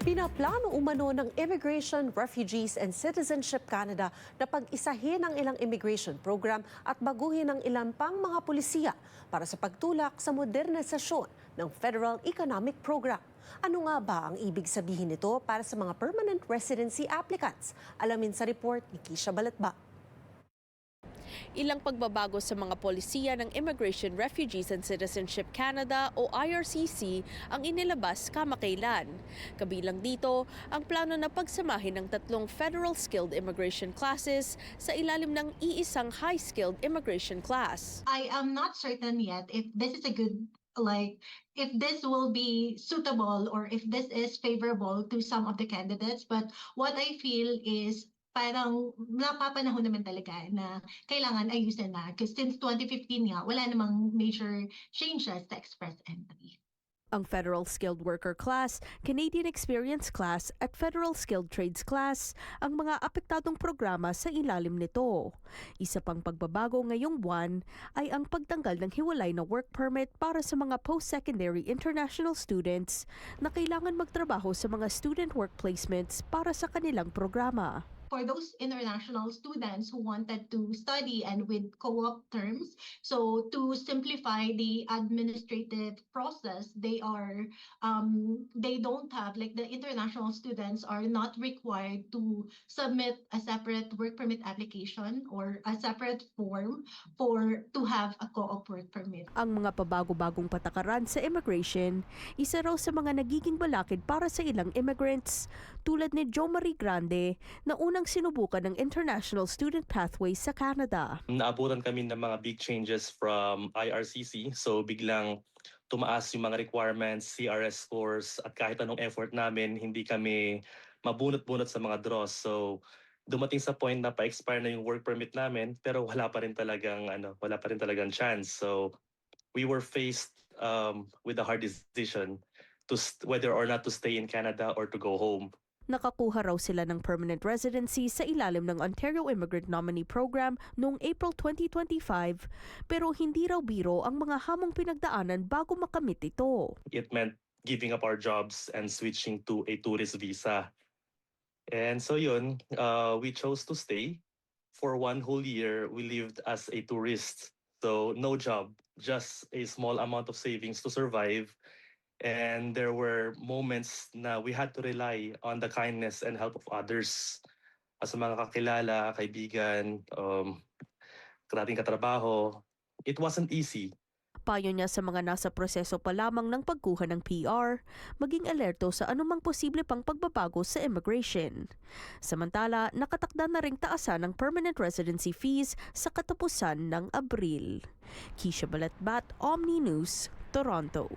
Pinaplano umano ng Immigration, Refugees and Citizenship Canada na pag-isahin ang ilang immigration program at baguhin ang ilan pang mga pulisiya para sa pagtulak sa modernisasyon ng Federal Economic Program. Ano nga ba ang ibig sabihin nito para sa mga permanent residency applicants? Alamin sa report ni Kisha Balatba. Ilang pagbabago sa mga polisiya ng Immigration, Refugees and Citizenship Canada o IRCC ang inilabas kamakailan. Kabilang dito ang plano na pagsamahin ng tatlong federal skilled immigration classes sa ilalim ng iisang high-skilled immigration class. I am not certain yet if this is a good if this will be suitable or if this is favorable to some of the candidates, but what I feel is parang napapanahon naman talaga na kailangan ayusin na because since 2015 nga wala namang major changes sa express entry. Ang Federal Skilled Worker Class, Canadian Experience Class at Federal Skilled Trades Class ang mga apektadong programa sa ilalim nito. Isa pang pagbabago ngayong buwan ay ang pagtanggal ng hiwalay na work permit para sa mga post-secondary international students na kailangan magtrabaho sa mga student work placements para sa kanilang programa. For those international students who wanted to study and with co-op terms, so to simplify the administrative process, they don't have, like the international students are not required to submit a separate work permit application or a separate form to have a co-op work permit. Ang mga pabago-bagong patakaran sa immigration, isa raw sa mga nagiging balakid para sa ilang immigrants, tulad ni Jo Marie Grande na unang sinubukan ng International Student Pathway sa Canada. Naabutan kami ng mga big changes from IRCC, so biglang tumaas yung mga requirements, CRS scores, at kahit anong effort namin, hindi kami mabunot-bunot sa mga draws. So dumating sa point na pa-expire na yung work permit namin, pero wala pa rin talagang chance. So we were faced with a hard decision to whether or not to stay in Canada or to go home. Nakakuha raw sila ng permanent residency sa ilalim ng Ontario Immigrant Nominee Program noong April 2025, pero hindi raw biro ang mga hamong pinagdaanan bago makamit ito. It meant giving up our jobs and switching to a tourist visa. And so yun, we chose to stay. For 1 whole year, we lived as a tourist. So no job, just a small amount of savings to survive. And there were moments na we had to rely on the kindness and help of others. As mga kakilala, kaibigan, dating katrabaho, it wasn't easy. Payo niya sa mga nasa proseso pa lamang ng pagkuha ng PR, maging alerto sa anumang posible pang pagbabago sa immigration. Samantala, nakatakda na ring taasan ng permanent residency fees sa katapusan ng Abril. Kisha Balatbat, Omni News, Toronto.